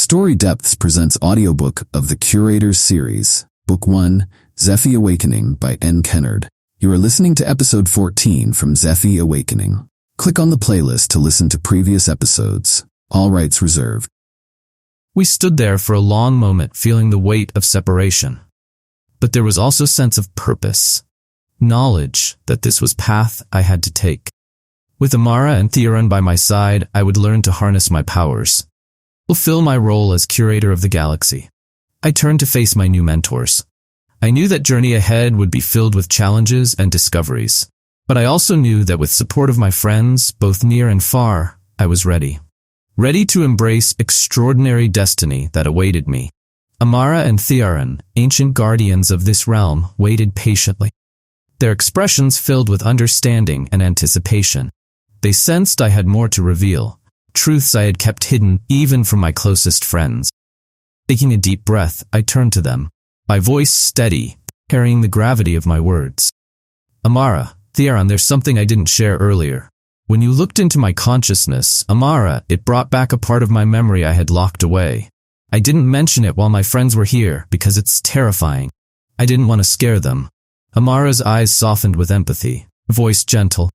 Story Depths presents audiobook of the Curators Series, Book 1, Zephy Awakening by Kennard. You are listening to episode 14 from Zephy Awakening. Click on the playlist to listen to previous episodes. All rights reserved. We stood there for a long moment feeling the weight of separation. But there was also a sense of purpose, knowledge that this was path I had to take. With Amara and Theron by my side, I would learn to harness my powers, fulfill my role as curator of the galaxy. I turned to face my new mentors. I knew that journey ahead would be filled with challenges and discoveries, but I also knew that with support of my friends, both near and far, I was ready. Ready to embrace extraordinary destiny that awaited me. Amara and Theron, ancient guardians of this realm, waited patiently, their expressions filled with understanding and anticipation. They sensed I had more to reveal, truths I had kept hidden even from my closest friends. Taking a deep breath, I turned to them, my voice steady, carrying the gravity of my words. Amara, Theron, there's something I didn't share earlier. When you looked into my consciousness, Amara, it brought back a part of my memory I had locked away. I didn't mention it while my friends were here because it's terrifying. I didn't want to scare them. Amara's eyes softened with empathy, voice gentle.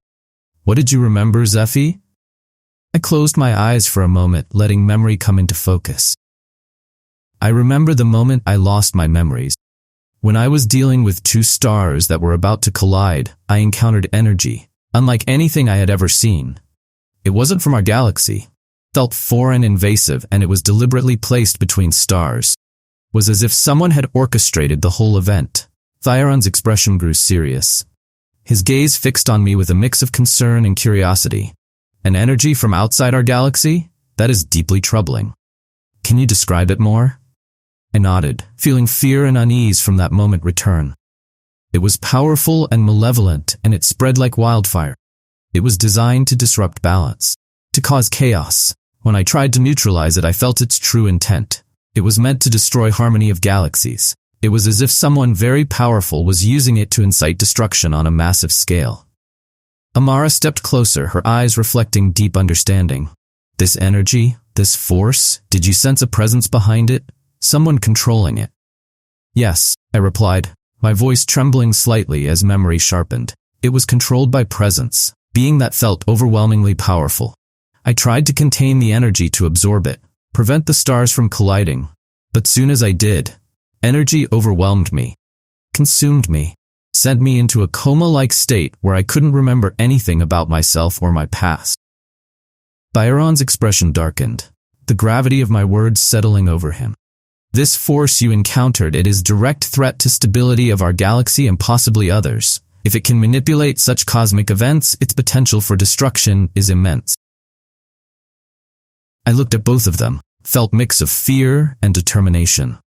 What did you remember, Zephy? I closed my eyes for a moment, letting memory come into focus. I remember the moment I lost my memories. When I was dealing with two stars that were about to collide, I encountered energy, unlike anything I had ever seen. It wasn't from our galaxy. It felt foreign, invasive, and it was deliberately placed between stars. It was as if someone had orchestrated the whole event. Theron's expression grew serious. His gaze fixed on me with a mix of concern and curiosity. An energy from outside our galaxy? That is deeply troubling. Can you describe it more? I nodded, feeling fear and unease from that moment return. It was powerful and malevolent, and it spread like wildfire. It was designed to disrupt balance, to cause chaos. When I tried to neutralize it, I felt its true intent. It was meant to destroy harmony of galaxies. It was as if someone very powerful was using it to incite destruction on a massive scale. Amara stepped closer, her eyes reflecting deep understanding. This energy, this force, did you sense a presence behind it? Someone controlling it? Yes, I replied, my voice trembling slightly as memory sharpened. It was controlled by presence, being that felt overwhelmingly powerful. I tried to contain the energy to absorb it, prevent the stars from colliding. But soon as I did, energy overwhelmed me, consumed me, sent me into a coma-like state where I couldn't remember anything about myself or my past. Theron's expression darkened, the gravity of my words settling over him. This force you encountered, it is direct threat to stability of our galaxy and possibly others. If it can manipulate such cosmic events, its potential for destruction is immense. I looked at both of them, felt a mix of fear and determination.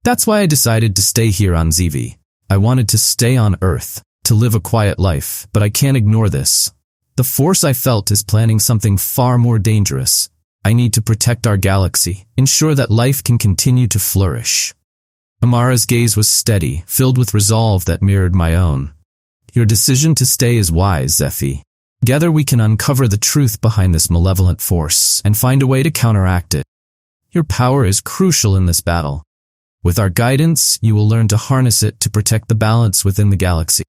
That's why I decided to stay here on Zephy. I wanted to stay on Earth, to live a quiet life, but I can't ignore this. The force I felt is planning something far more dangerous. I need to protect our galaxy, ensure that life can continue to flourish. Amara's gaze was steady, filled with resolve that mirrored my own. Your decision to stay is wise, Zephy. Together we can uncover the truth behind this malevolent force and find a way to counteract it. Your power is crucial in this battle. With our guidance, you will learn to harness it to protect the balance within the galaxy.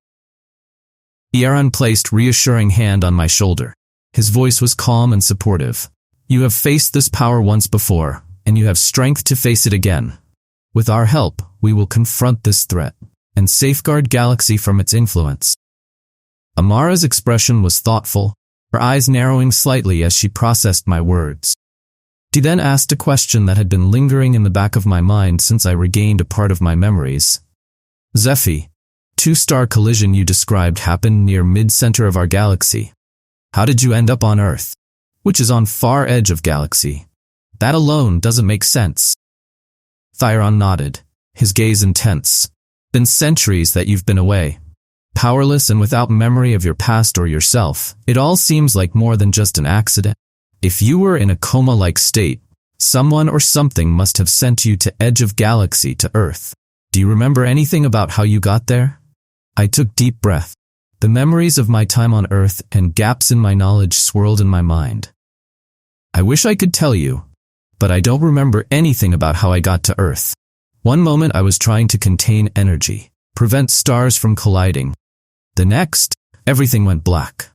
Theron placed a reassuring hand on my shoulder. His voice was calm and supportive. You have faced this power once before, and you have strength to face it again. With our help, we will confront this threat and safeguard galaxy from its influence. Amara's expression was thoughtful, her eyes narrowing slightly as she processed my words. She then asked a question that had been lingering in the back of my mind since I regained a part of my memories. Zephy, two-star collision you described happened near mid-center of our galaxy. How did you end up on Earth, which is on far edge of galaxy? That alone doesn't make sense. Theron nodded, his gaze intense. Been centuries that you've been away. Powerless and without memory of your past or yourself, it all seems like more than just an accident. If you were in a coma-like state, someone or something must have sent you to edge of galaxy to Earth. Do you remember anything about how you got there? I took deep breath. The memories of my time on Earth and gaps in my knowledge swirled in my mind. I wish I could tell you, but I don't remember anything about how I got to Earth. One moment I was trying to contain energy, prevent stars from colliding. The next, everything went black.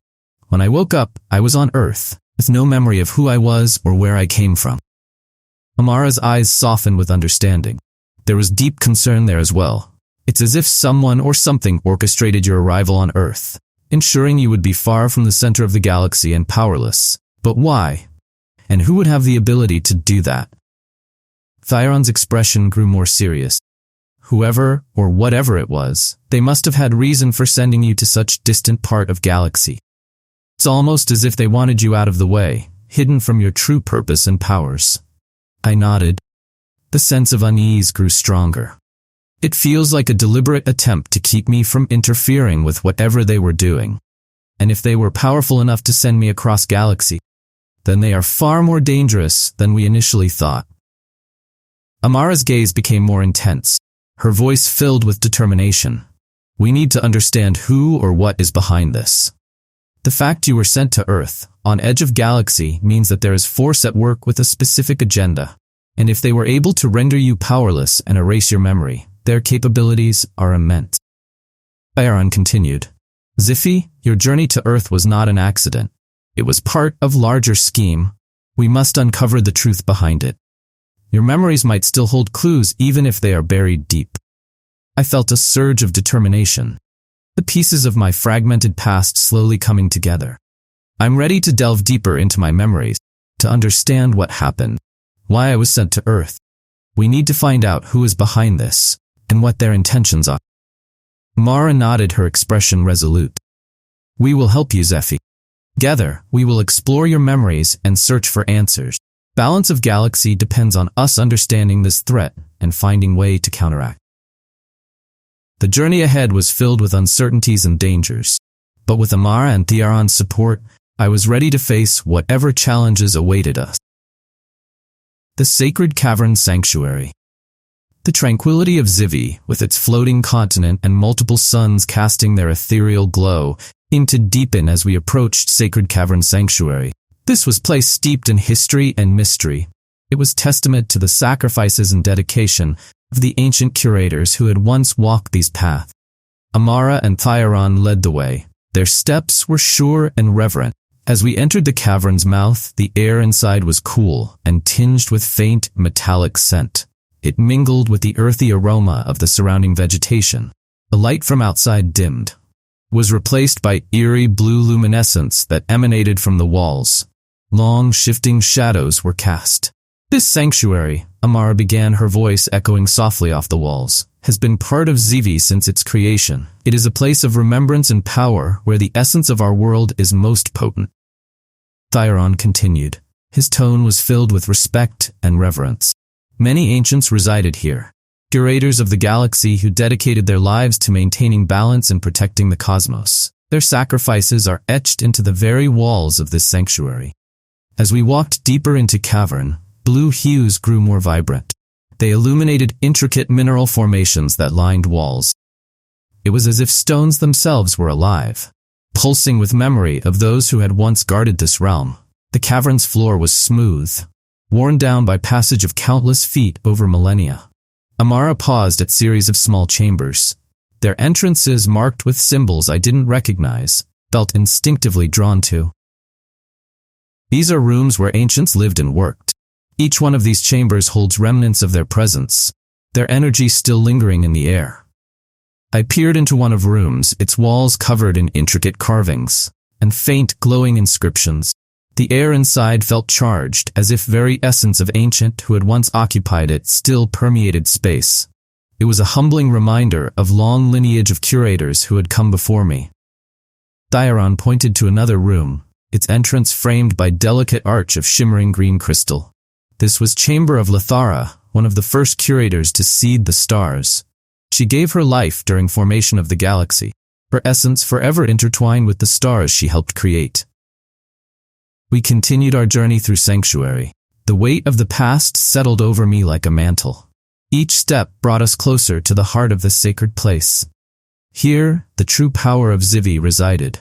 When I woke up, I was on Earth, with no memory of who I was or where I came from. Amara's eyes softened with understanding. There was deep concern there as well. It's as if someone or something orchestrated your arrival on Earth, ensuring you would be far from the center of the galaxy and powerless. But why? And who would have the ability to do that? Thyron's expression grew more serious. Whoever or whatever it was, they must have had reason for sending you to such distant part of galaxy. It's almost as if they wanted you out of the way, hidden from your true purpose and powers. I nodded. The sense of unease grew stronger. It feels like a deliberate attempt to keep me from interfering with whatever they were doing. And if they were powerful enough to send me across galaxy, then they are far more dangerous than we initially thought. Amara's gaze became more intense, her voice filled with determination. We need to understand who or what is behind this. The fact you were sent to Earth, on edge of galaxy, means that there is force at work with a specific agenda. And if they were able to render you powerless and erase your memory, their capabilities are immense. Thyron continued. Zephy, your journey to Earth was not an accident. It was part of a larger scheme. We must uncover the truth behind it. Your memories might still hold clues even if they are buried deep. I felt a surge of determination, the pieces of my fragmented past slowly coming together. I'm ready to delve deeper into my memories, to understand what happened, why I was sent to Earth. We need to find out who is behind this, and what their intentions are. Mara nodded, her expression resolute. We will help you, Zephy. Together, we will explore your memories and search for answers. Balance of galaxy depends on us understanding this threat and finding a way to counteract. The journey ahead was filled with uncertainties and dangers, but with Amara and Thyron's support, I was ready to face whatever challenges awaited us. The Sacred Cavern Sanctuary. The tranquility of Zephy, with its floating continent and multiple suns casting their ethereal glow, seemed to deepen as we approached Sacred Cavern Sanctuary. This was a place steeped in history and mystery. It was testament to the sacrifices and dedication of the ancient curators who had once walked these paths. Amara and Thyron led the way. Their steps were sure and reverent. As we entered the cavern's mouth, the air inside was cool and tinged with faint metallic scent. It mingled with the earthy aroma of the surrounding vegetation. The light from outside dimmed, was replaced by eerie blue luminescence that emanated from the walls. Long, shifting shadows were cast. This sanctuary, Amara began, her voice echoing softly off the walls, has been part of Zephy since its creation. It is a place of remembrance and power where the essence of our world is most potent. Thyron continued. His tone was filled with respect and reverence. Many ancients resided here, curators of the galaxy who dedicated their lives to maintaining balance and protecting the cosmos. Their sacrifices are etched into the very walls of this sanctuary. As we walked deeper into cavern, blue hues grew more vibrant. They illuminated intricate mineral formations that lined walls. It was as if stones themselves were alive, pulsing with memory of those who had once guarded this realm. The cavern's floor was smooth, worn down by passage of countless feet over millennia. Amara paused at series of small chambers. Their entrances marked with symbols I didn't recognize, felt instinctively drawn to. These are rooms where ancients lived and worked. Each one of these chambers holds remnants of their presence, their energy still lingering in the air. I peered into one of rooms, its walls covered in intricate carvings and faint glowing inscriptions. The air inside felt charged, as if very essence of ancient who had once occupied it still permeated space. It was a humbling reminder of long lineage of curators who had come before me. Thyron pointed to another room, its entrance framed by delicate arch of shimmering green crystal. This was chamber of Lethara, one of the first curators to seed the stars. She gave her life during formation of the galaxy, her essence forever intertwined with the stars she helped create. We continued our journey through sanctuary. The weight of the past settled over me like a mantle. Each step brought us closer to the heart of this sacred place. Here, the true power of Zephy resided.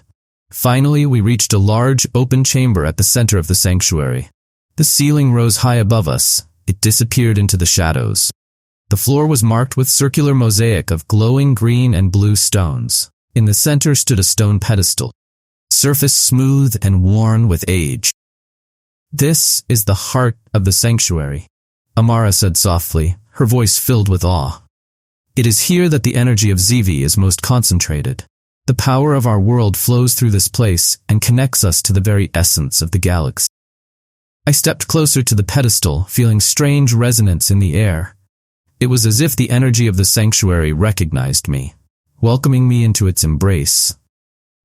Finally, we reached a large, open chamber at the center of the sanctuary. The ceiling rose high above us. It disappeared into the shadows. The floor was marked with circular mosaic of glowing green and blue stones. In the center stood a stone pedestal, surface smooth and worn with age. "This is the heart of the sanctuary," Amara said softly, her voice filled with awe. "It is here that the energy of Zephy is most concentrated. The power of our world flows through this place and connects us to the very essence of the galaxy." I stepped closer to the pedestal, feeling strange resonance in the air. It was as if the energy of the sanctuary recognized me, welcoming me into its embrace.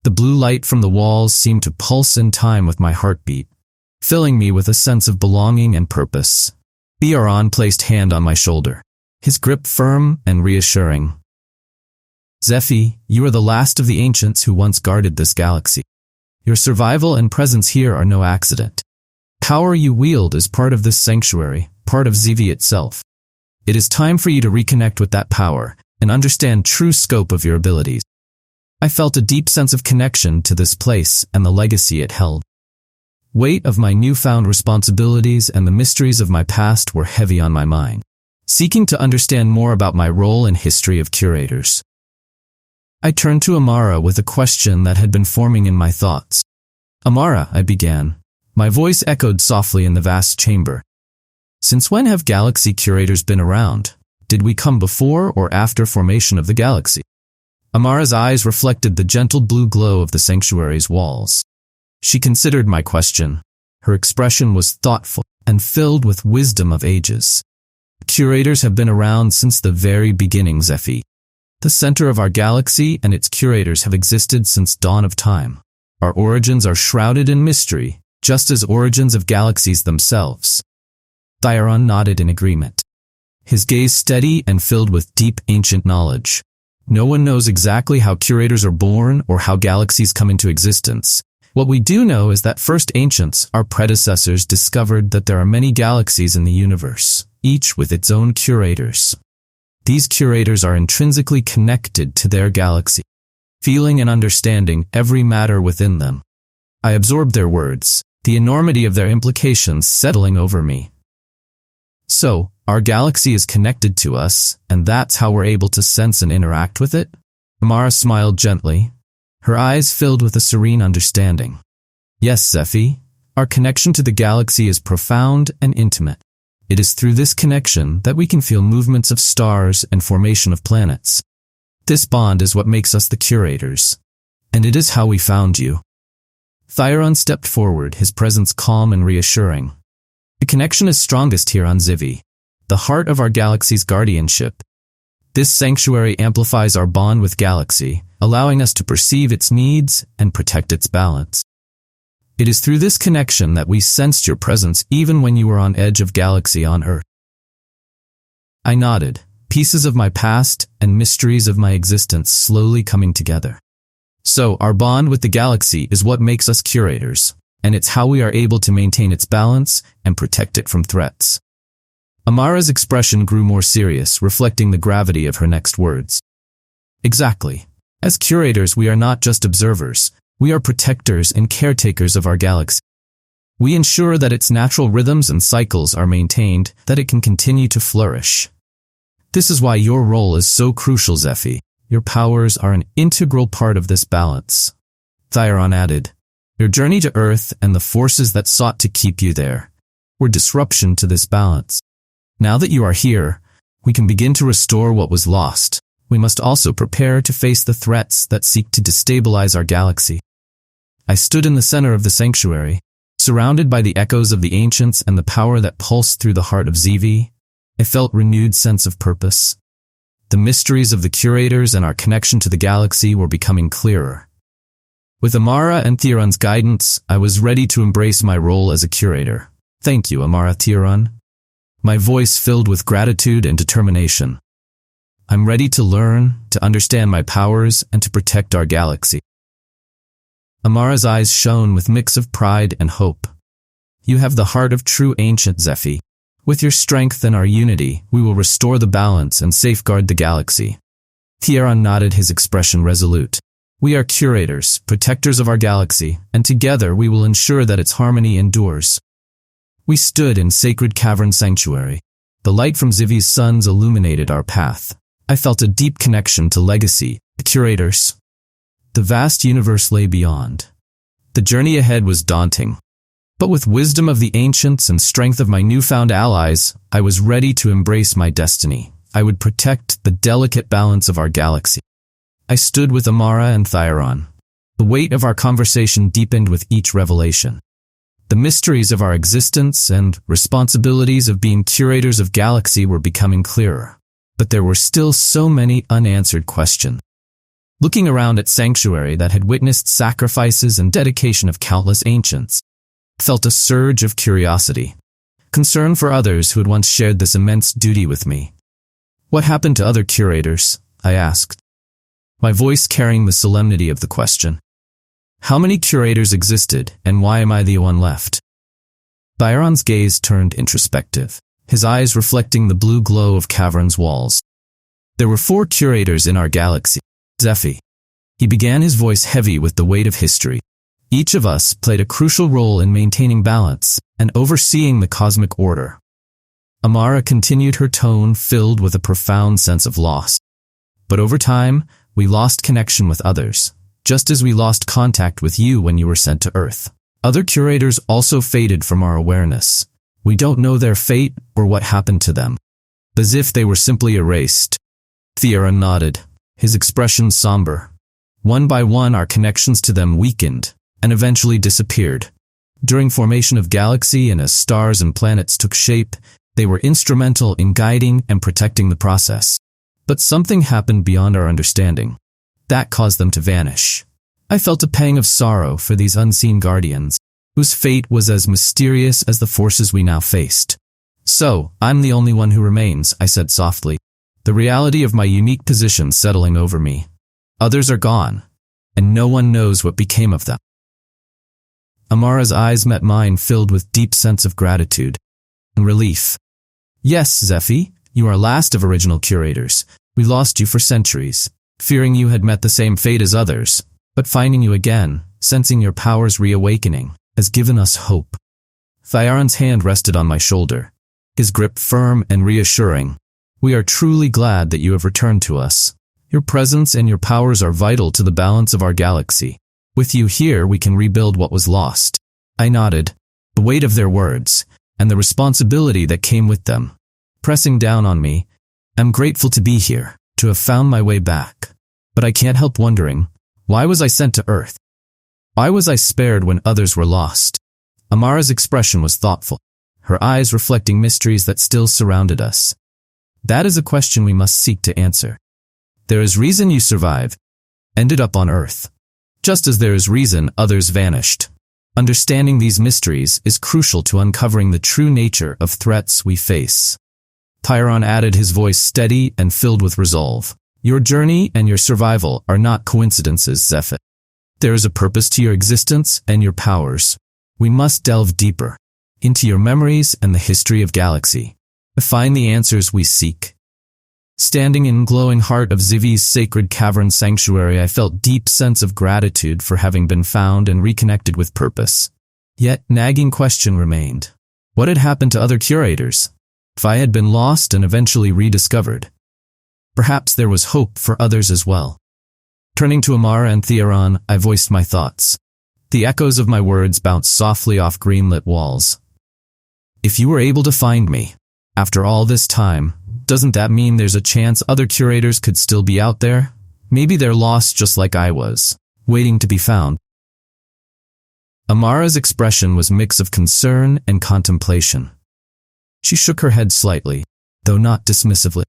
The blue light from the walls seemed to pulse in time with my heartbeat, filling me with a sense of belonging and purpose. Theron placed hand on my shoulder, his grip firm and reassuring. "Zephy, you are the last of the ancients who once guarded this galaxy. Your survival and presence here are no accident. Power you wield is part of this sanctuary, part of Zephy itself. It is time for you to reconnect with that power and understand true scope of your abilities." I felt a deep sense of connection to this place and the legacy it held. Weight of my newfound responsibilities and the mysteries of my past were heavy on my mind, seeking to understand more about my role in history of curators. I turned to Amara with a question that had been forming in my thoughts. "Amara," I began. My voice echoed softly in the vast chamber. "Since when have galaxy curators been around? Did we come before or after formation of the galaxy?" Amara's eyes reflected the gentle blue glow of the sanctuary's walls. She considered my question. Her expression was thoughtful and filled with wisdom of ages. "Curators have been around since the very beginning, Zephy. The center of our galaxy and its curators have existed since dawn of time. Our origins are shrouded in mystery, just as origins of galaxies themselves." Theron nodded in agreement, his gaze steady and filled with deep ancient knowledge. "No one knows exactly how curators are born or how galaxies come into existence. What we do know is that first ancients, our predecessors, discovered that there are many galaxies in the universe, each with its own curators. These curators are intrinsically connected to their galaxy, feeling and understanding every matter within them." I absorbed their words, the enormity of their implications settling over me. "So, our galaxy is connected to us, and that's how we're able to sense and interact with it?" Amara smiled gently, her eyes filled with a serene understanding. "Yes, Zephy, our connection to the galaxy is profound and intimate. It is through this connection that we can feel movements of stars and formation of planets. This bond is what makes us the curators, and it is how we found you." Theron stepped forward, his presence calm and reassuring. "The connection is strongest here on Zephy, the heart of our galaxy's guardianship. This sanctuary amplifies our bond with galaxy, allowing us to perceive its needs and protect its balance. It is through this connection that we sensed your presence even when you were on edge of galaxy on Earth." I nodded, pieces of my past and mysteries of my existence slowly coming together. "So, our bond with the galaxy is what makes us curators, and it's how we are able to maintain its balance and protect it from threats." Amara's expression grew more serious, reflecting the gravity of her next words. "Exactly. As curators, we are not just observers. We are protectors and caretakers of our galaxy. We ensure that its natural rhythms and cycles are maintained, that it can continue to flourish. This is why your role is so crucial, Zephy. Your powers are an integral part of this balance." Theron added, "Your journey to Earth and the forces that sought to keep you there were disruption to this balance. Now that you are here, we can begin to restore what was lost. We must also prepare to face the threats that seek to destabilize our galaxy." I stood in the center of the sanctuary, surrounded by the echoes of the ancients and the power that pulsed through the heart of Zephy. I felt renewed sense of purpose. The mysteries of the curators and our connection to the galaxy were becoming clearer. With Amara and Theron's guidance, I was ready to embrace my role as a curator. "Thank you, Amara Theron." My voice filled with gratitude and determination. "I'm ready to learn, to understand my powers, and to protect our galaxy." Amara's eyes shone with a mix of pride and hope. "You have the heart of true ancient, Zephy. With your strength and our unity, we will restore the balance and safeguard the galaxy." Theron nodded, his expression resolute. "We are curators, protectors of our galaxy, and together we will ensure that its harmony endures." We stood in sacred cavern sanctuary. The light from Zephy's suns illuminated our path. I felt a deep connection to legacy, the curators. The vast universe lay beyond. The journey ahead was daunting. But with wisdom of the ancients and strength of my newfound allies, I was ready to embrace my destiny. I would protect the delicate balance of our galaxy. I stood with Amara and Thyron. The weight of our conversation deepened with each revelation. The mysteries of our existence and responsibilities of being curators of galaxy were becoming clearer. But there were still so many unanswered questions. Looking around at sanctuary that had witnessed sacrifices and dedication of countless ancients, felt a surge of curiosity, concern for others who had once shared this immense duty with me. What happened to other curators? I asked, my voice carrying the solemnity of the question. How many curators existed, and why am I the one left? Byron's gaze turned introspective, his eyes reflecting the blue glow of cavern's walls. There were 4 curators in our galaxy. Zephy. He began, his voice heavy with the weight of history. Each of us played a crucial role in maintaining balance and overseeing the cosmic order. Amara continued, her tone filled with a profound sense of loss. But over time, we lost connection with others, just as we lost contact with you when you were sent to Earth. Other curators also faded from our awareness. We don't know their fate or what happened to them. As if they were simply erased. Theron nodded, his expression somber. One by one, our connections to them weakened and eventually disappeared. During formation of galaxy and as stars and planets took shape, they were instrumental in guiding and protecting the process. But something happened beyond our understanding. That caused them to vanish. I felt a pang of sorrow for these unseen guardians, whose fate was as mysterious as the forces we now faced. So, I'm the only one who remains, I said softly, the reality of my unique position settling over me. Others are gone, and no one knows what became of them. Amara's eyes met mine, filled with deep sense of gratitude and relief. Yes, Zephy, you are last of original curators. We lost you for centuries, fearing you had met the same fate as others, but finding you again, sensing your powers reawakening, has given us hope. Thyron's hand rested on my shoulder, his grip firm and reassuring. We are truly glad that you have returned to us. Your presence and your powers are vital to the balance of our galaxy. With you here, we can rebuild what was lost. I nodded, the weight of their words, and the responsibility that came with them, pressing down on me. I'm grateful to be here, to have found my way back. But I can't help wondering, why was I sent to Earth? Why was I spared when others were lost? Amara's expression was thoughtful, her eyes reflecting mysteries that still surrounded us. That is a question we must seek to answer. There is reason you survived, ended up on Earth, just as there is reason others vanished. Understanding these mysteries is crucial to uncovering the true nature of threats we face. Thyron added, his voice steady and filled with resolve. Your journey and your survival are not coincidences, Zephy. There is a purpose to your existence and your powers. We must delve deeper into your memories and the history of galaxy to find the answers we seek. Standing in glowing heart of Zephy's sacred cavern sanctuary, I felt deep sense of gratitude for having been found and reconnected with purpose. Yet, nagging question remained. What had happened to other curators? If I had been lost and eventually rediscovered, perhaps there was hope for others as well. Turning to Amara and Thyron, I voiced my thoughts. The echoes of my words bounced softly off green-lit walls. If you were able to find me, after all this time, doesn't that mean there's a chance other curators could still be out there? Maybe they're lost just like I was, waiting to be found. Amara's expression was a mix of concern and contemplation. She shook her head slightly, though not dismissively.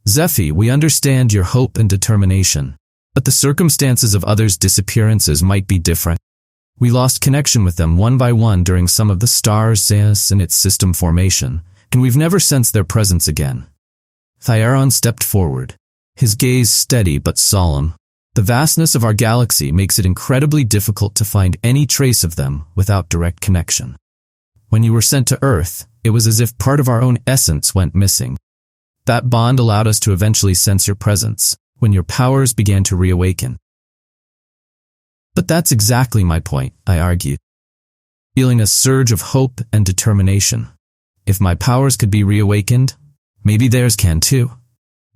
Zephy, we understand your hope and determination, but the circumstances of others' disappearances might be different. We lost connection with them one by one during some of the stars and its system formation, and we've never sensed their presence again. Thyron stepped forward, his gaze steady but solemn. The vastness of our galaxy makes it incredibly difficult to find any trace of them without direct connection. When you were sent to Earth, it was as if part of our own essence went missing. That bond allowed us to eventually sense your presence, when your powers began to reawaken. But that's exactly my point, I argued. feeling a surge of hope and determination. If my powers could be reawakened, maybe theirs can too.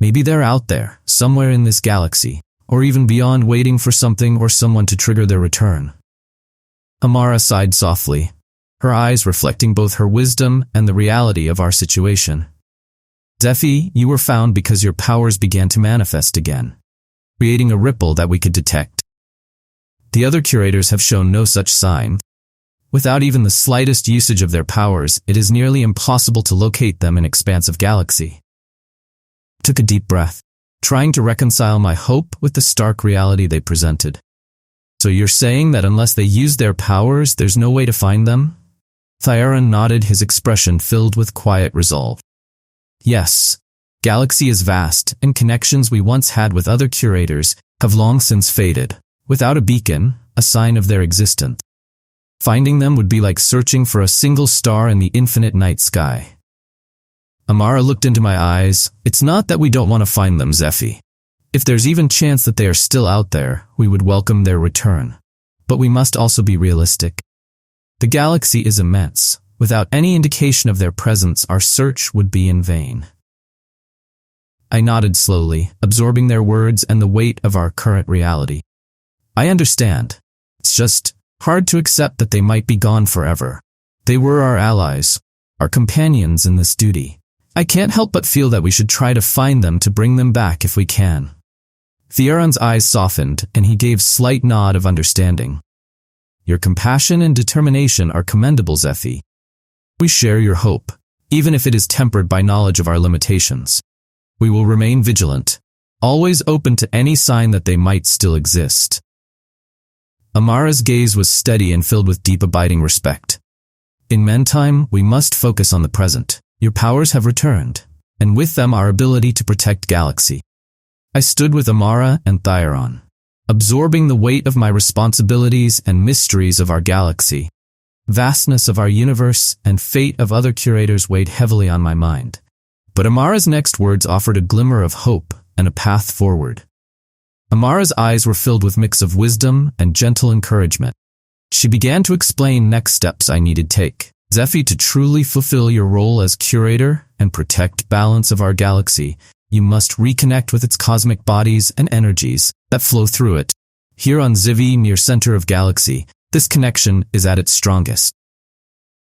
Maybe they're out there, somewhere in this galaxy, or even beyond, waiting for something or someone to trigger their return. Amara sighed softly, her eyes reflecting both her wisdom and the reality of our situation. Zephy, you were found because your powers began to manifest again, creating a ripple that we could detect. The other curators have shown no such sign. Without even the slightest usage of their powers, it is nearly impossible to locate them in expansive galaxy. I took a deep breath, trying to reconcile my hope with the stark reality they presented. So you're saying that unless they use their powers, there's no way to find them? Lethara nodded, his expression filled with quiet resolve. Yes, galaxy is vast, and connections we once had with other curators have long since faded. Without a beacon, a sign of their existence. Finding them would be like searching for a single star in the infinite night sky. Amara looked into my eyes. It's not that we don't want to find them, Zephy. If there's even chance that they are still out there, we would welcome their return. But we must also be realistic. The galaxy is immense. Without any indication of their presence, our search would be in vain. I nodded slowly, absorbing their words and the weight of our current reality. I understand. It's just hard to accept that they might be gone forever. They were our allies, our companions in this duty. I can't help but feel that we should try to find them to bring them back if we can. Theron's eyes softened, and he gave slight nod of understanding. Your compassion and determination are commendable, Zephy. We share your hope, even if it is tempered by knowledge of our limitations. We will remain vigilant, always open to any sign that they might still exist. Amara's gaze was steady and filled with deep abiding respect. In meantime, we must focus on the present. Your powers have returned, and with them our ability to protect galaxy. I stood with Amara and Theron, absorbing the weight of my responsibilities and mysteries of our galaxy. Vastness of our universe and fate of other curators weighed heavily on my mind. But Amara's next words offered a glimmer of hope and a path forward. Amara's eyes were filled with a mix of wisdom and gentle encouragement. She began to explain next steps I needed to take. Zephy, to truly fulfill your role as curator and protect balance of our galaxy, you must reconnect with its cosmic bodies and energies that flow through it. Here on Zephy, near center of galaxy, this connection is at its strongest.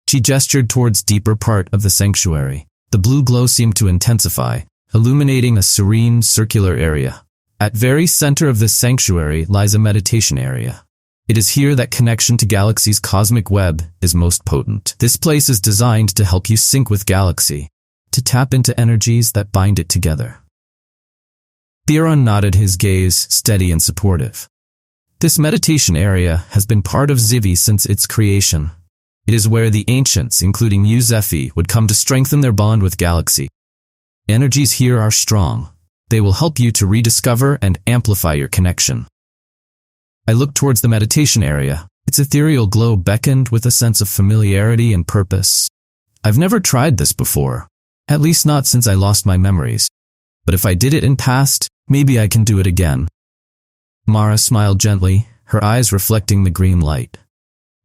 She gestured towards deeper part of the sanctuary. The blue glow seemed to intensify, illuminating a serene circular area. At very center of this sanctuary lies a meditation area. It is here that connection to galaxy's cosmic web is most potent. This place is designed to help you sync with galaxy, to tap into energies that bind it together. Theron nodded, his gaze steady and supportive. This meditation area has been part of Zephy since its creation. It is where the ancients, including you, Zephy, would come to strengthen their bond with galaxy. Energies here are strong. They will help you to rediscover and amplify your connection. I looked towards the meditation area. Its ethereal glow beckoned with a sense of familiarity and purpose. I've never tried this before, at least not since I lost my memories. But if I did it in past, maybe I can do it again. Mara smiled gently, her eyes reflecting the green light.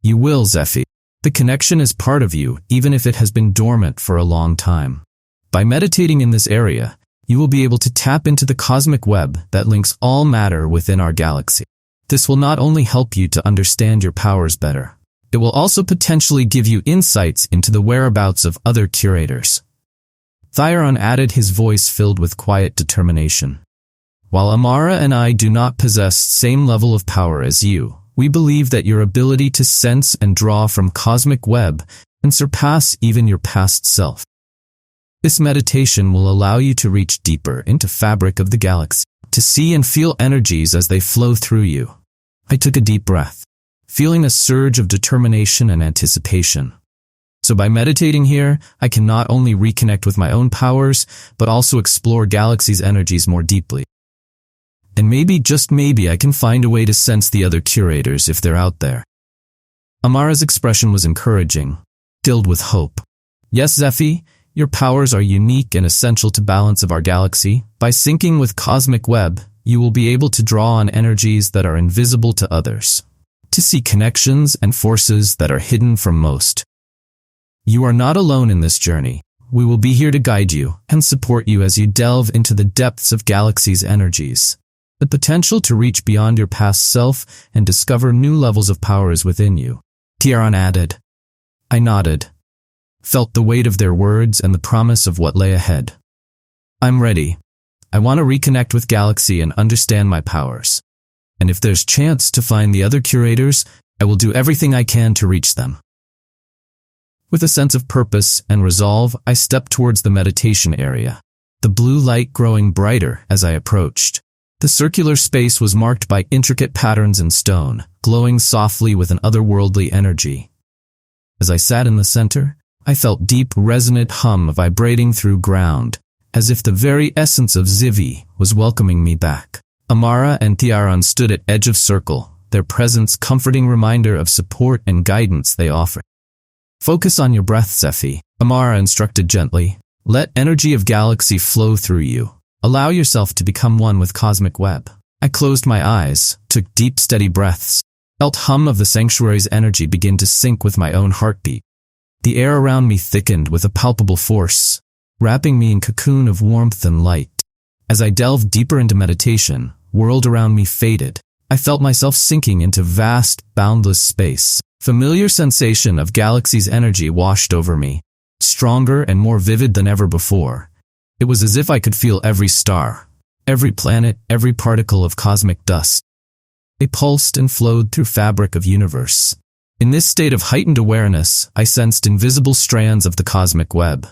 You will, Zephy. The connection is part of you, even if it has been dormant for a long time. By meditating in this area, you will be able to tap into the cosmic web that links all matter within our galaxy. This will not only help you to understand your powers better, it will also potentially give you insights into the whereabouts of other curators. Theron added, his voice filled with quiet determination. While Amara and I do not possess the same level of power as you, we believe that your ability to sense and draw from cosmic web can surpass even your past self. This meditation will allow you to reach deeper into fabric of the galaxy, to see and feel energies as they flow through you. I took a deep breath, feeling a surge of determination and anticipation. So by meditating here, I can not only reconnect with my own powers, but also explore galaxy's energies more deeply. And maybe, just maybe, I can find a way to sense the other curators if they're out there. Amara's expression was encouraging, filled with hope. Yes, Zephy, your powers are unique and essential to balance of our galaxy. By syncing with cosmic web, you will be able to draw on energies that are invisible to others. to see connections and forces that are hidden from most. You are not alone in this journey. We will be here to guide you and support you as you delve into the depths of galaxies' energies. The potential to reach beyond your past self and discover new levels of power is within you. Tiaran added. I nodded, felt the weight of their words and the promise of what lay ahead. I'm ready. I want to reconnect with Galaxy and understand my powers. And if there's chance to find the other curators, I will do everything I can to reach them. With a sense of purpose and resolve, I stepped towards the meditation area, the blue light growing brighter as I approached. The circular space was marked by intricate patterns in stone, glowing softly with an otherworldly energy. As I sat in the center, I felt deep, resonant hum vibrating through ground, as if the very essence of Zephy was welcoming me back. Amara and Tiaran stood at edge of circle, their presence comforting reminder of support and guidance they offer. Focus on your breath, Zephy, Amara instructed gently. Let energy of Galaxy flow through you. Allow yourself to become one with Cosmic Web. I closed my eyes, took deep, steady breaths, felt hum of the sanctuary's energy begin to sync with my own heartbeat. The air around me thickened with a palpable force, wrapping me in cocoon of warmth and light. As I delved deeper into meditation, world around me faded. I felt myself sinking into vast, boundless space. Familiar sensation of Galaxy's energy washed over me, stronger and more vivid than ever before. It was as if I could feel every star, every planet, every particle of cosmic dust. They pulsed and flowed through fabric of universe. In this state of heightened awareness, I sensed invisible strands of the cosmic web,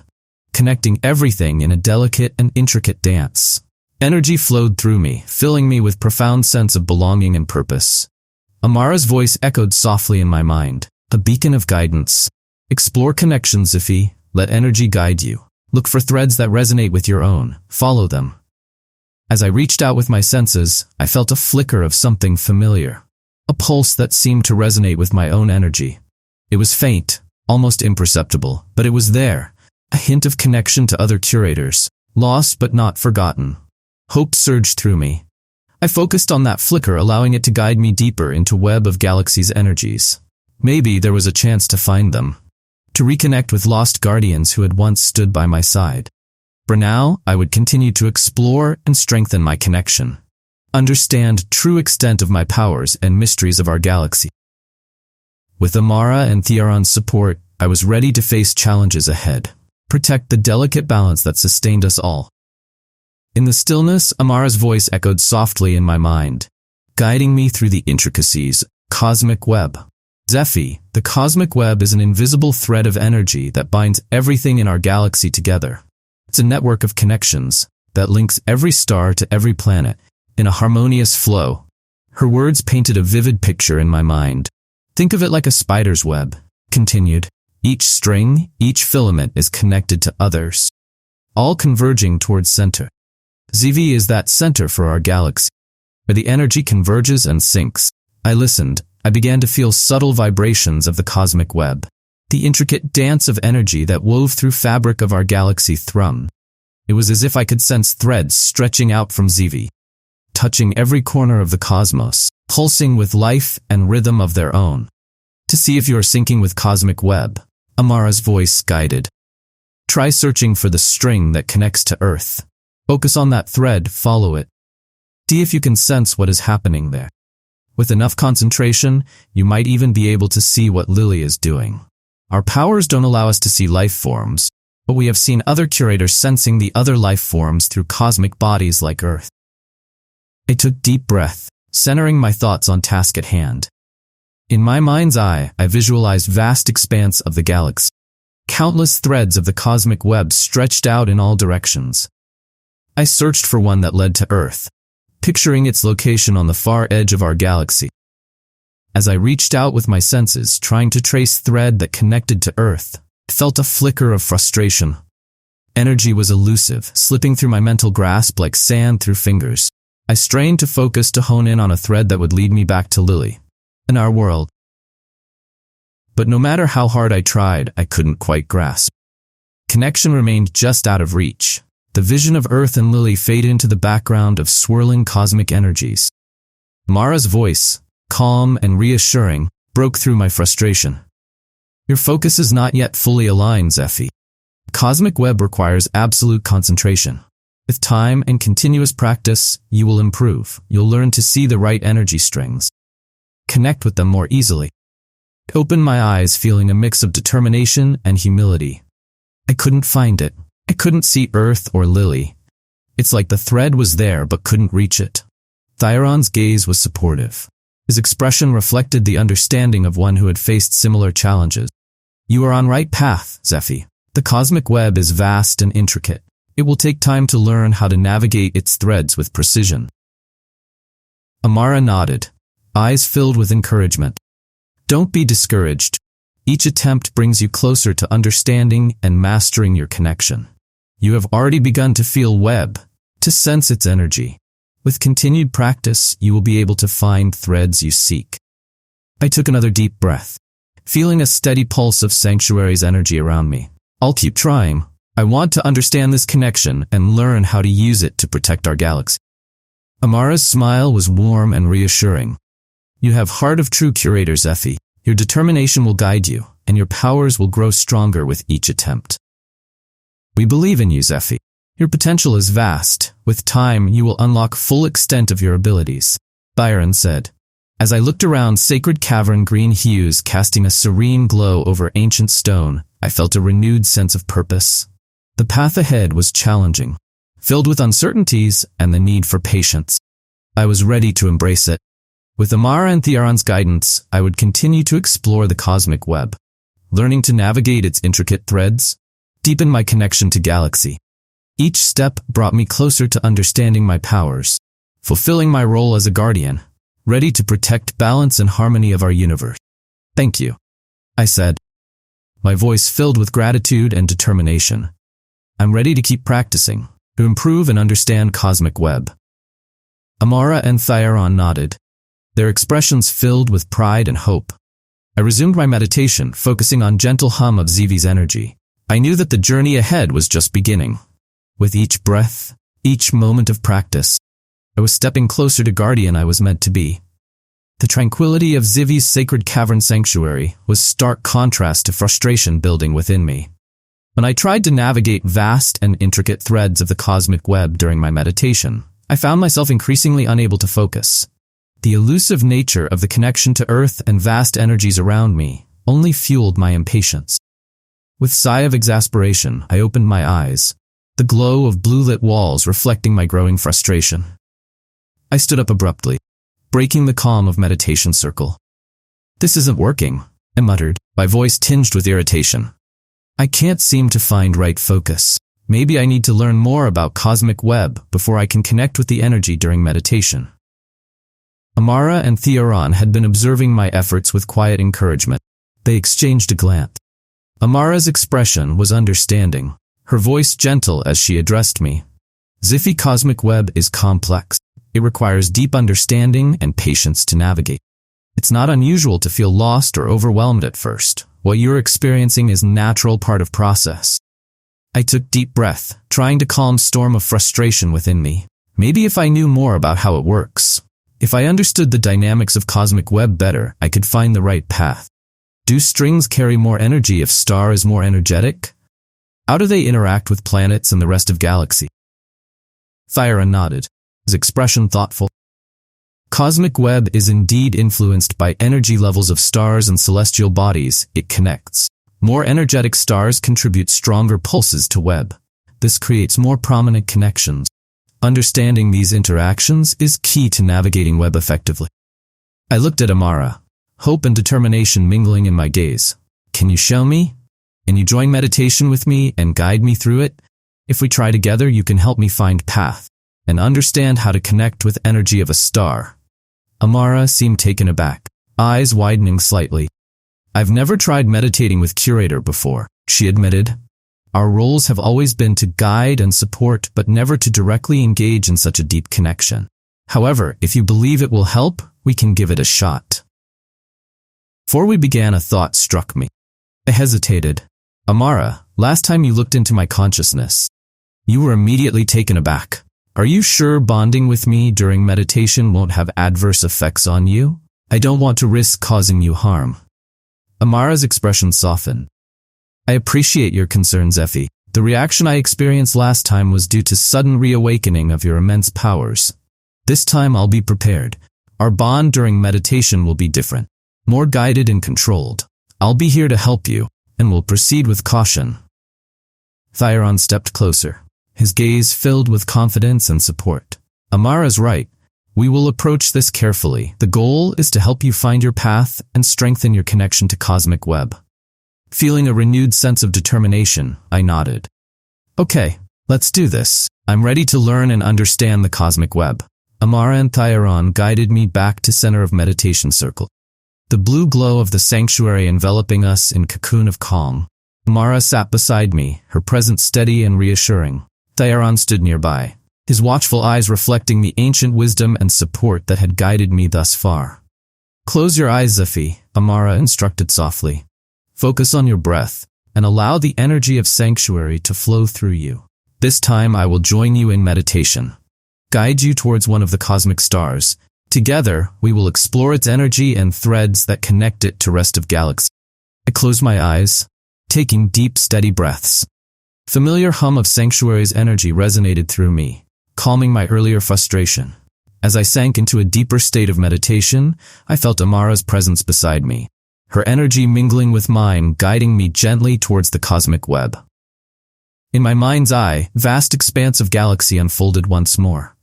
connecting everything in a delicate and intricate dance. Energy flowed through me, filling me with profound sense of belonging and purpose. Amara's voice echoed softly in my mind, a beacon of guidance. Explore connections, Zephy. Let energy guide you. Look for threads that resonate with your own. Follow them. As I reached out with my senses, I felt a flicker of something familiar, a pulse that seemed to resonate with my own energy. It was faint, almost imperceptible, but it was there, a hint of connection to other curators, lost but not forgotten. Hope surged through me. I focused on that flicker, allowing it to guide me deeper into web of Galaxy's energies. Maybe there was a chance to find them, to reconnect with lost guardians who had once stood by my side. For now, I would continue to explore and strengthen my connection, understand true extent of my powers and mysteries of our galaxy. With Amara and Tiaran's support, I was ready to face challenges ahead, protect the delicate balance that sustained us all. In the stillness, Amara's voice echoed softly in my mind, guiding me through the intricacies, cosmic web. Zephy, the cosmic web is an invisible thread of energy that binds everything in our galaxy together. It's a network of connections that links every star to every planet in a harmonious flow. Her words painted a vivid picture in my mind. Think of it like a spider's web, continued. Each string, each filament is connected to others, all converging towards center. Zephy is that center for our galaxy, where the energy converges and syncs. I listened. I began to feel subtle vibrations of the cosmic web, the intricate dance of energy that wove through fabric of our galaxy thrummed. It was as if I could sense threads stretching out from Zephy, touching every corner of the cosmos, pulsing with life and rhythm of their own. To see if you are syncing with cosmic web, Amara's voice guided. Try searching for the string that connects to Earth. Focus on that thread, follow it. See if you can sense what is happening there. With enough concentration, you might even be able to see what Lily is doing. Our powers don't allow us to see life forms, but we have seen other curators sensing the other life forms through cosmic bodies like Earth. I took deep breath, centering my thoughts on task at hand. In my mind's eye, I visualized vast expanse of the galaxy. Countless threads of the cosmic web stretched out in all directions. I searched for one that led to Earth, picturing its location on the far edge of our galaxy. As I reached out with my senses, trying to trace thread that connected to Earth, I felt a flicker of frustration. Energy was elusive, slipping through my mental grasp like sand through fingers. I strained to focus to hone in on a thread that would lead me back to Lily and our world. But no matter how hard I tried, I couldn't quite grasp. Connection remained just out of reach. The vision of Earth and Lily faded into the background of swirling cosmic energies. Mara's voice, calm and reassuring, broke through my frustration. Your focus is not yet fully aligned, Zephy. Cosmic web requires absolute concentration. With time and continuous practice, you will improve. You'll learn to see the right energy strings. Connect with them more easily. I opened my eyes, feeling a mix of determination and humility. I couldn't find it. I couldn't see Earth or Lily. It's like the thread was there but couldn't reach it. Thyron's gaze was supportive. His expression reflected the understanding of one who had faced similar challenges. You are on right path, Zephy. The cosmic web is vast and intricate. It will take time to learn how to navigate its threads with precision. Amara nodded, eyes filled with encouragement. Don't be discouraged. Each attempt brings you closer to understanding and mastering your connection. You have already begun to feel web, to sense its energy. With continued practice, you will be able to find threads you seek. I took another deep breath, feeling a steady pulse of Sanctuary's energy around me. I'll keep trying. I want to understand this connection and learn how to use it to protect our galaxy. Amara's smile was warm and reassuring. You have heart of true curator, Zephy. Your determination will guide you, and your powers will grow stronger with each attempt. We believe in you, Zephy. Your potential is vast. With time, you will unlock full extent of your abilities, Byron said. As I looked around Sacred Cavern, green hues casting a serene glow over ancient stone, I felt a renewed sense of purpose. The path ahead was challenging, filled with uncertainties and the need for patience. I was ready to embrace it. With Amara and Theron's guidance, I would continue to explore the cosmic web, learning to navigate its intricate threads, deepen my connection to galaxy. Each step brought me closer to understanding my powers, fulfilling my role as a guardian, ready to protect balance and harmony of our universe. Thank you, I said, my voice filled with gratitude and determination. I'm ready to keep practicing, to improve and understand cosmic web. Amara and Theron nodded, their expressions filled with pride and hope. I resumed my meditation, focusing on gentle hum of Zephy's energy. I knew that the journey ahead was just beginning. With each breath, each moment of practice, I was stepping closer to guardian I was meant to be. The tranquility of Zephy's sacred cavern sanctuary was stark contrast to frustration building within me. When I tried to navigate vast and intricate threads of the cosmic web during my meditation, I found myself increasingly unable to focus. The elusive nature of the connection to Earth and vast energies around me only fueled my impatience. With a sigh of exasperation, I opened my eyes, the glow of blue-lit walls reflecting my growing frustration. I stood up abruptly, breaking the calm of meditation circle. This isn't working, I muttered, my voice tinged with irritation. I can't seem to find right focus. Maybe I need to learn more about cosmic web before I can connect with the energy during meditation. Amara and Theron had been observing my efforts with quiet encouragement. They exchanged a glance. Amara's expression was understanding, her voice gentle as she addressed me. Zephy cosmic web is complex. It requires deep understanding and patience to navigate. It's not unusual to feel lost or overwhelmed at first. What you're experiencing is a natural part of process. I took deep breath, trying to calm storm of frustration within me. Maybe if I knew more about how it works, if I understood the dynamics of cosmic web better, I could find the right path. Do strings carry more energy if star is more energetic? How do they interact with planets and the rest of galaxy? Thyron nodded, his expression thoughtful. Cosmic web is indeed influenced by energy levels of stars and celestial bodies it connects. More energetic stars contribute stronger pulses to web. This creates more prominent connections. Understanding these interactions is key to navigating web effectively. I looked at Amara, hope and determination mingling in my gaze. Can you show me? Can you join meditation with me and guide me through it? If we try together, you can help me find path and understand how to connect with energy of a star. Amara seemed taken aback, eyes widening slightly. I've never tried meditating with Curator before, she admitted. Our roles have always been to guide and support, but never to directly engage in such a deep connection. However, if you believe it will help, we can give it a shot. Before we began, a thought struck me. I hesitated. Amara, last time you looked into my consciousness, you were immediately taken aback. Are you sure bonding with me during meditation won't have adverse effects on you? I don't want to risk causing you harm. Amara's expression softened. I appreciate your concern, Zephy. The reaction I experienced last time was due to sudden reawakening of your immense powers. This time I'll be prepared. Our bond during meditation will be different, more guided and controlled. I'll be here to help you, and will proceed with caution. Thyaron stepped closer, his gaze filled with confidence and support. Amara's right. We will approach this carefully. The goal is to help you find your path and strengthen your connection to Cosmic Web. Feeling a renewed sense of determination, I nodded. Okay, let's do this. I'm ready to learn and understand the Cosmic Web. Amara and Thyaron guided me back to center of meditation circle. The blue glow of the sanctuary enveloping us in cocoon of calm. Amara sat beside me, her presence steady and reassuring. Thyaron stood nearby, his watchful eyes reflecting the ancient wisdom and support that had guided me thus far. Close your eyes, Zephy, Amara instructed softly. Focus on your breath, and allow the energy of sanctuary to flow through you. This time I will join you in meditation. Guide you towards one of the cosmic stars. Together, we will explore its energy and threads that connect it to rest of galaxy. I closed my eyes, taking deep, steady breaths. Familiar hum of sanctuary's energy resonated through me, calming my earlier frustration. As I sank into a deeper state of meditation, I felt Amara's presence beside me, her energy mingling with mine, guiding me gently towards the cosmic web. In my mind's eye, vast expanse of galaxy unfolded once more,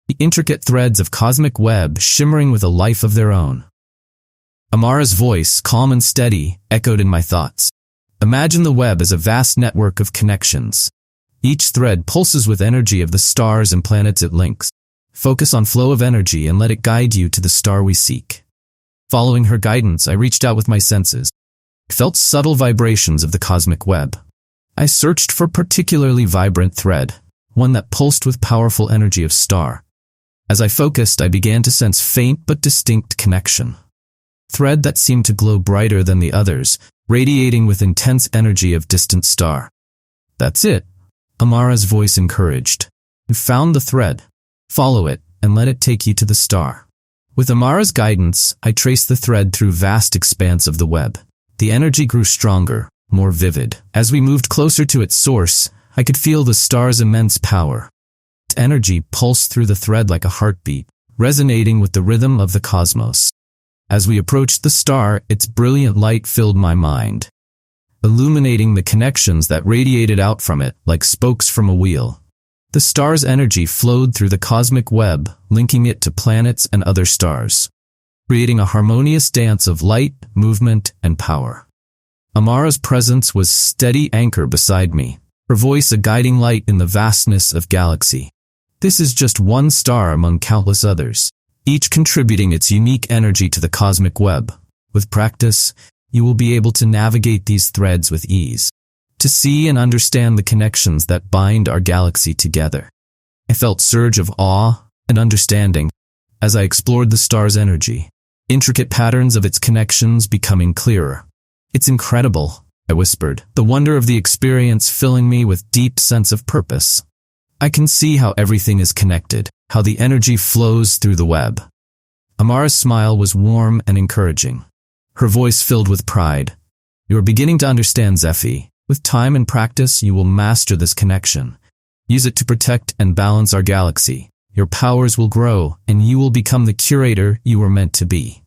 the intricate threads of cosmic web shimmering with a life of their own. Amara's voice, calm and steady, echoed in my thoughts. Imagine the web as a vast network of connections. Each thread pulses with energy of the stars and planets it links. Focus on flow of energy and let it guide you to the star we seek. Following her guidance, I reached out with my senses. I felt subtle vibrations of the cosmic web. I searched for a particularly vibrant thread, one that pulsed with powerful energy of star. As I focused, I began to sense faint but distinct connection. Thread that seemed to glow brighter than the others, radiating with intense energy of distant star. That's it, Amara's voice encouraged. You found the thread. Follow it and let it take you to the star. With Amara's guidance, I traced the thread through vast expanse of the web. The energy grew stronger, more vivid. As we moved closer to its source, I could feel the star's immense power. Its energy pulsed through the thread like a heartbeat, resonating with the rhythm of the cosmos. As we approached the star, its brilliant light filled my mind, illuminating the connections that radiated out from it like spokes from a wheel. The star's energy flowed through the cosmic web, linking it to planets and other stars, creating a harmonious dance of light, movement, and power. Amara's presence was a steady anchor beside me, her voice a guiding light in the vastness of galaxy. This is just one star among countless others, each contributing its unique energy to the cosmic web. With practice, you will be able to navigate these threads with ease, to see and understand the connections that bind our galaxy together. I felt a surge of awe and understanding as I explored the star's energy, intricate patterns of its connections becoming clearer. It's incredible, I whispered, the wonder of the experience filling me with deep sense of purpose. I can see how everything is connected, how the energy flows through the web. Amara's smile was warm and encouraging, her voice filled with pride. You are beginning to understand, Zephy. With time and practice, you will master this connection. Use it to protect and balance our galaxy. Your powers will grow, and you will become the curator you were meant to be.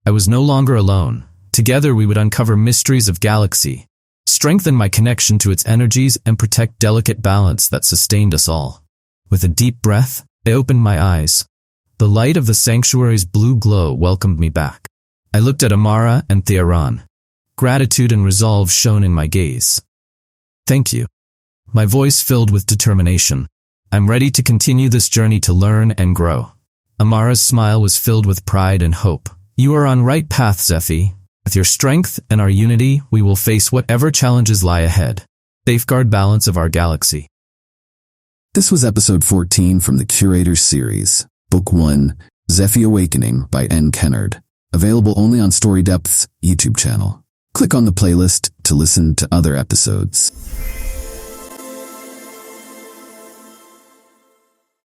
I was no longer alone. Together we would uncover mysteries of galaxy, strengthen my connection to its energies, and protect delicate balance that sustained us all. With a deep breath, I opened my eyes. The light of the sanctuary's blue glow welcomed me back. I looked at Amara and Thyaron. Gratitude and resolve shone in my gaze. Thank you. My voice filled with determination. I'm ready to continue this journey to learn and grow. Amara's smile was filled with pride and hope. You are on right path, Zephy. With your strength and our unity, we will face whatever challenges lie ahead. Safeguard balance of our galaxy. This was episode 14 from the Curators Series, Book 1, Zephy Awakening by Kennard. Available only on storydepths YouTube channel. Click on the playlist to listen to other episodes.